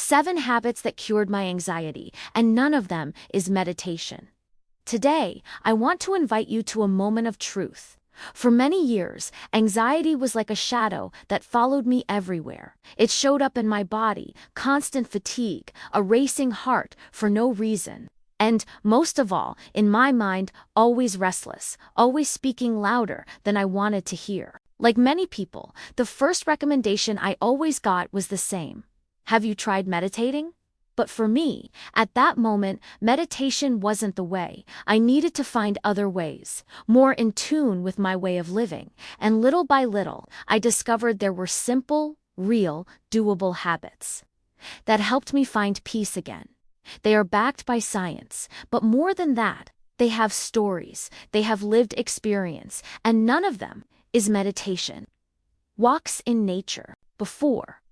7 habits that cured my anxiety, and none of them is meditation. Today, I want to invite you to a moment of truth. For many years, anxiety was like a shadow that followed me everywhere. It showed up in my body, constant fatigue, a racing heart for no reason. And, most of all, in my mind, always restless, always speaking louder than I wanted to hear. Like many people, the first recommendation I always got was the same. Have you tried meditating? But for me, at that moment, meditation wasn't the way. I needed to find other ways, more in tune with my way of living. And little by little, I discovered there were simple, real, doable habits that helped me find peace again. They are backed by science, but more than that, they have stories, they have lived experience, and none of them is meditation. Walks in nature. Before,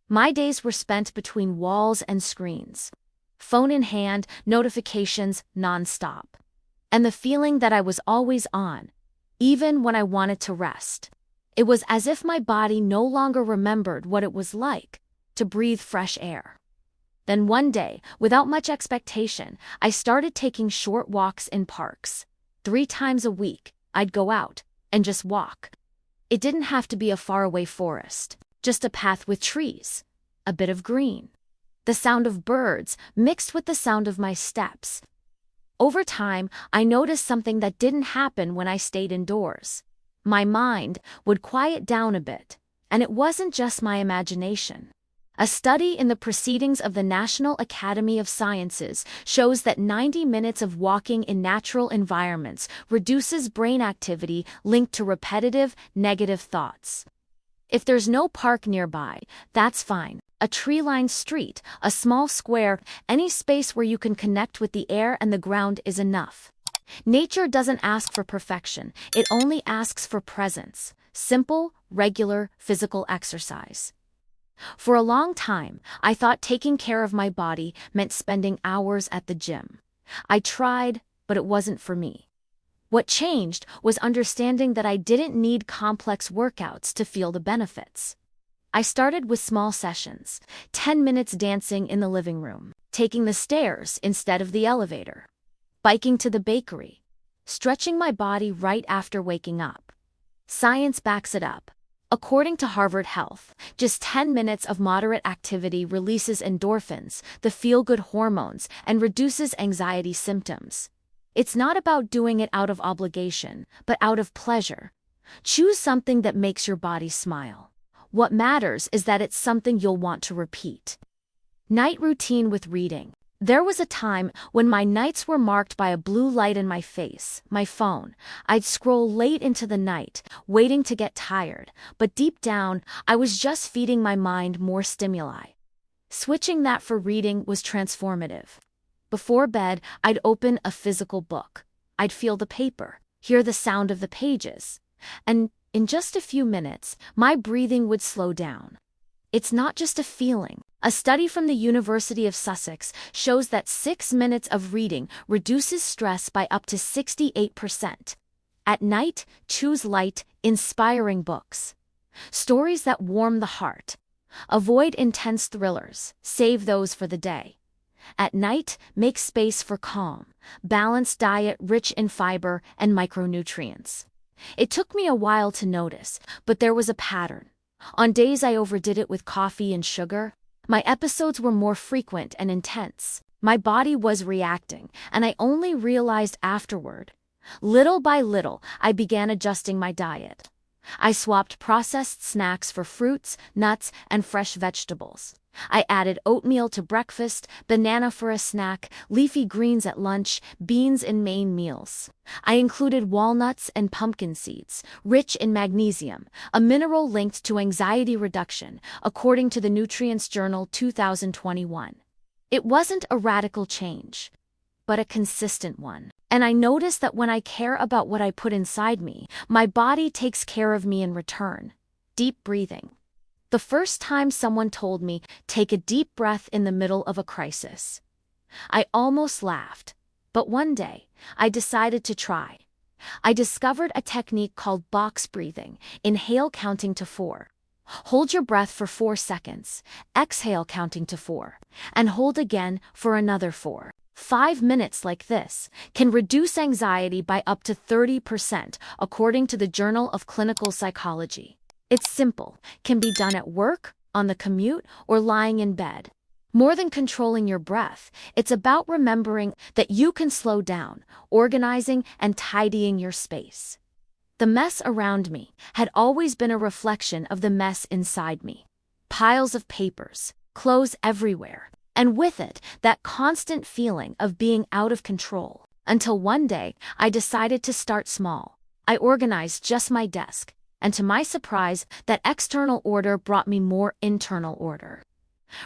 my days were spent between walls and screens. Phone in hand, notifications nonstop. And the feeling that I was always on, even when I wanted to rest. It was as if my body no longer remembered what it was like to breathe fresh air. Then one day, without much expectation, I started taking short walks in parks. 3 times a week, I'd go out and just walk. It didn't have to be a faraway forest, just a path with trees, a bit of green, the sound of birds mixed with the sound of my steps. Over time, I noticed something that didn't happen when I stayed indoors. My mind would quiet down a bit, and it wasn't just my imagination. A study in the Proceedings of the National Academy of Sciences shows that 90 minutes of walking in natural environments reduces brain activity linked to repetitive, negative thoughts. If there's no park nearby, that's fine. A tree-lined street, a small square, any space where you can connect with the air and the ground is enough. Nature doesn't ask for perfection, it only asks for presence. Simple, regular, physical exercise. For a long time, I thought taking care of my body meant spending hours at the gym. I tried, but it wasn't for me. What changed was understanding that I didn't need complex workouts to feel the benefits. I started with small sessions, 10 minutes dancing in the living room, taking the stairs instead of the elevator, biking to the bakery, stretching my body right after waking up. Science backs it up. According to Harvard Health, just 10 minutes of moderate activity releases endorphins, the feel-good hormones, and reduces anxiety symptoms. It's not about doing it out of obligation, but out of pleasure. Choose something that makes your body smile. What matters is that it's something you'll want to repeat. Night routine with reading. There was a time when my nights were marked by a blue light in my face, my phone. I'd scroll late into the night, waiting to get tired, but deep down, I was just feeding my mind more stimuli. Switching that for reading was transformative. Before bed, I'd open a physical book. I'd feel the paper, hear the sound of the pages. And in just a few minutes, my breathing would slow down. It's not just a feeling. A study from the University of Sussex shows that 6 minutes of reading reduces stress by up to 68%. At night, choose light, inspiring books. Stories that warm the heart. Avoid intense thrillers, save those for the day. At night, make space for calm, balanced diet rich in fiber and micronutrients. It took me a while to notice, but there was a pattern. On days I overdid it with coffee and sugar, my episodes were more frequent and intense. My body was reacting, and I only realized afterward. Little by little, I began adjusting my diet. I swapped processed snacks for fruits, nuts, and fresh vegetables. I added oatmeal to breakfast, banana for a snack, leafy greens at lunch, beans in main meals. I included walnuts and pumpkin seeds, rich in magnesium, a mineral linked to anxiety reduction, according to the Nutrients Journal 2021. It wasn't a radical change, but a consistent one. And I noticed that when I care about what I put inside me, my body takes care of me in return. Deep breathing. The first time someone told me, take a deep breath in the middle of a crisis, I almost laughed. But one day, I decided to try. I discovered a technique called box breathing, inhale counting to 4. Hold your breath for 4 seconds, exhale counting to 4, and hold again for another 4. 5 minutes like this can reduce anxiety by up to 30%, according to the Journal of Clinical Psychology. It's simple, can be done at work, on the commute, or lying in bed. More than controlling your breath, it's about remembering that you can slow down, organizing and tidying your space. The mess around me had always been a reflection of the mess inside me. Piles of papers, clothes everywhere, and with it, that constant feeling of being out of control. Until one day, I decided to start small. I organized just my desk, and to my surprise, that external order brought me more internal order.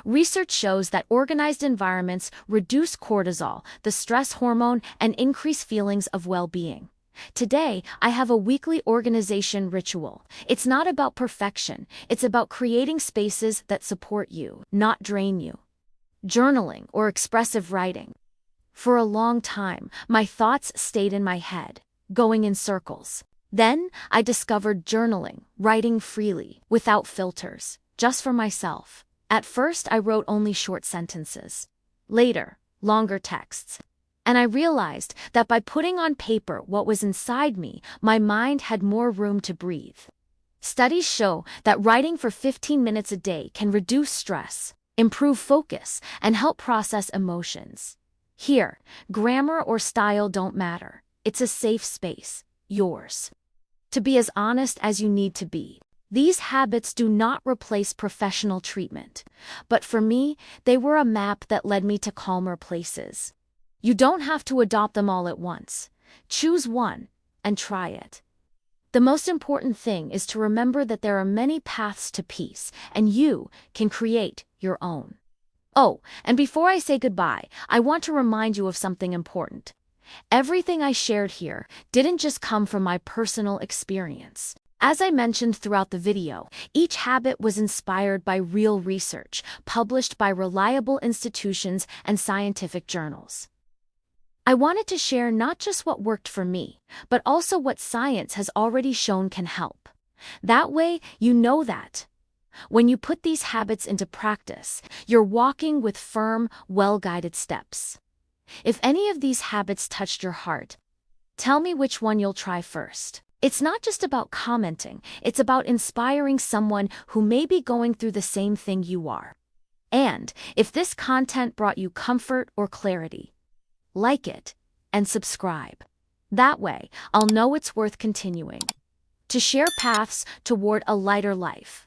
Research shows that organized environments reduce cortisol, the stress hormone, and increase feelings of well-being. Today, I have a weekly organization ritual. It's not about perfection, it's about creating spaces that support you, not drain you. Journaling or expressive writing. For a long time, my thoughts stayed in my head, going in circles. Then, I discovered journaling, writing freely, without filters, just for myself. At first, I wrote only short sentences. Later, longer texts. And I realized that by putting on paper what was inside me, my mind had more room to breathe. Studies show that writing for 15 minutes a day can reduce stress, improve focus, and help process emotions. Here, grammar or style don't matter. It's a safe space, yours. To be as honest as you need to be. These habits do not replace professional treatment, but for me, they were a map that led me to calmer places. You don't have to adopt them all at once. Choose one and try it. The most important thing is to remember that there are many paths to peace, and you can create your own. Oh, and before I say goodbye, I want to remind you of something important. Everything I shared here didn't just come from my personal experience. As I mentioned throughout the video, each habit was inspired by real research, published by reliable institutions and scientific journals. I wanted to share not just what worked for me, but also what science has already shown can help. That way, you know that when you put these habits into practice, you're walking with firm, well-guided steps. If any of these habits touched your heart, tell me which one you'll try first. It's not just about commenting, it's about inspiring someone who may be going through the same thing you are. And if this content brought you comfort or clarity, like it and subscribe. That way, I'll know it's worth continuing to share paths toward a lighter life.